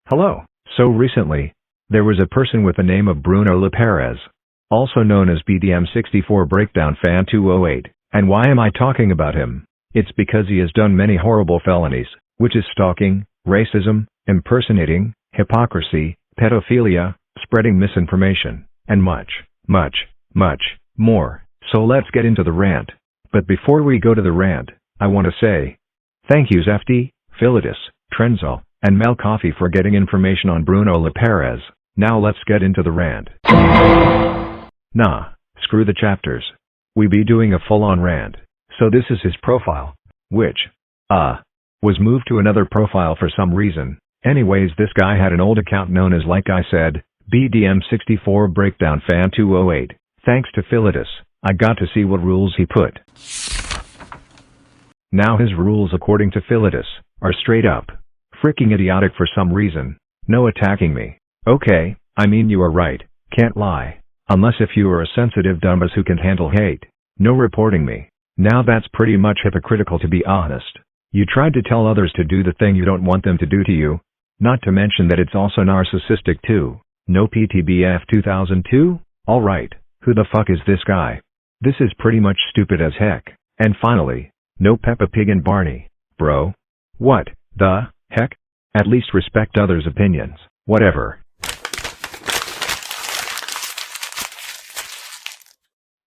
Hello. So recently, there was a person with the name of Bruno Laperez, also known as BDM64BreakDownFan208, and why am I talking about him? It's because he has done many horrible felonies, which is stalking, racism, impersonating, hypocrisy, pedophilia, spreading misinformation, and much, much, much more. So let's get into the rant. But before we go to the rant, I want to say, thank yous FD, Philetus, Trenzel, and Mel Coffee for getting information on Bruno Laperez. Now let's get into the rant. Nah, screw the chapters. We be doing a full-on rant. So this is his profile, which, was moved to another profile for some reason. Anyways, this guy had an old account known as, like I said, BDM64BreakDownFan208. Thanks to Philetus, I got to see what rules he put. Now his rules, according to Philetus, are straight up freaking idiotic for some reason. No attacking me. Okay, I mean you are right, can't lie. Unless if you are a sensitive dumbass who can handle hate. No reporting me. Now that's pretty much hypocritical, to be honest. You tried to tell others to do the thing you don't want them to do to you. Not to mention that it's also narcissistic too. No PTBF 2002? Alright, who the fuck is this guy? This is pretty much stupid as heck. And finally, no Peppa Pig and Barney. Bro. What the heck? At least respect others' opinions. Whatever.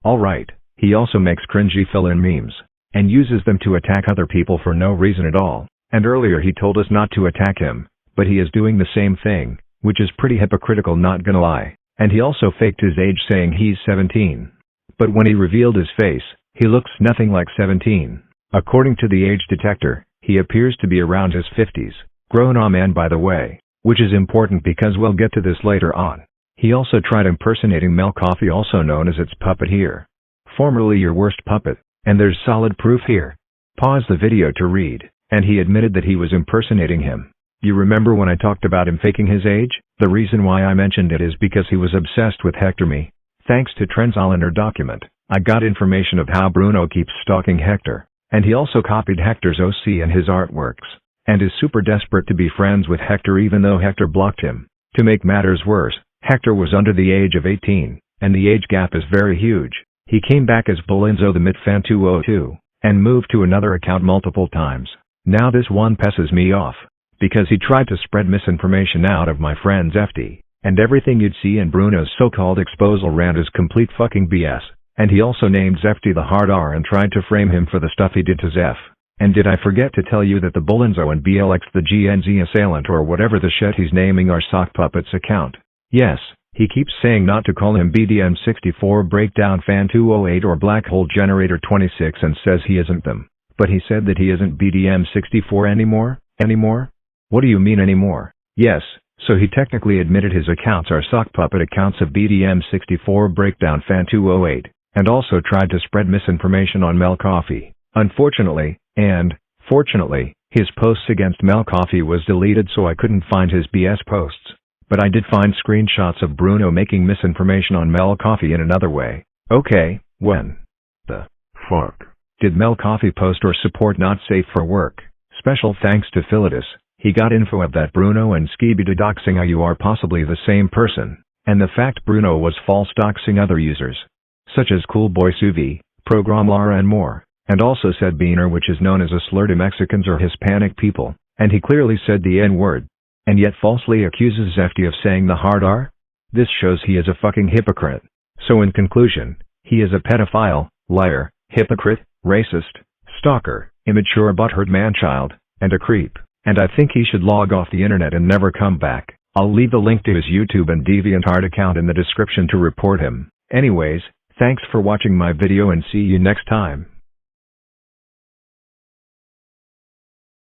Alright, he also makes cringy fill-in memes, and uses them to attack other people for no reason at all. And earlier he told us not to attack him, but he is doing the same thing, which is pretty hypocritical, not gonna lie. And he also faked his age saying he's 17. But when he revealed his face, he looks nothing like 17. According to the age detector, he appears to be around his 50s. Grown-up man, by the way, which is important because we'll get to this later on. He also tried impersonating Mel Coffee, also known as its puppet here. Formerly your worst puppet, and there's solid proof here. Pause the video to read, and he admitted that he was impersonating him. You remember when I talked about him faking his age? The reason why I mentioned it is because he was obsessed with Hector me. Thanks to Trenzolander document, I got information of how Bruno keeps stalking Hector, and he also copied Hector's OC and his artworks, and is super desperate to be friends with Hector even though Hector blocked him. To make matters worse, Hector was under the age of 18, and the age gap is very huge. He came back as Bolinzo the MitFan202, and moved to another account multiple times. Now this one pisses me off, because he tried to spread misinformation out of my friend's FD, and everything you'd see in Bruno's so-called exposal rant is complete fucking BS, and he also named Zefty the hard R and tried to frame him for the stuff he did to Zef. And did I forget to tell you that the Bolinzo and BLX the GNZ assailant or whatever the shit he's naming our sock puppets account? Yes, he keeps saying not to call him BDM64BreakDownFan208 or Black Hole Generator 26 and says he isn't them. But he said that he isn't BDM64 anymore? What do you mean anymore? Yes, so he technically admitted his accounts are sock puppet accounts of BDM64BreakDownFan208, and also tried to spread misinformation on Mel Coffee. Unfortunately, and fortunately, his posts against Mel Coffee was deleted, so I couldn't find his BS posts. But I did find screenshots of Bruno making misinformation on Mel Coffee in another way. Okay, when the fuck did Mel Coffee post or support not safe for work? Special thanks to Philetus. He got info of that Bruno and Skibidi doxing how you are possibly the same person, and the fact Bruno was false doxing other users, such as Coolboy Suvi, Program Lara and more, and also said Beaner, which is known as a slur to Mexicans or Hispanic people, and he clearly said the N-word, and yet falsely accuses Zefty of saying the hard R? This shows he is a fucking hypocrite. So in conclusion, he is a pedophile, liar, hypocrite, racist, stalker, immature butthurt manchild, and a creep. And I think he should log off the internet and never come back. I'll leave the link to his YouTube and DeviantArt account in the description to report him. Anyways, thanks for watching my video and see you next time.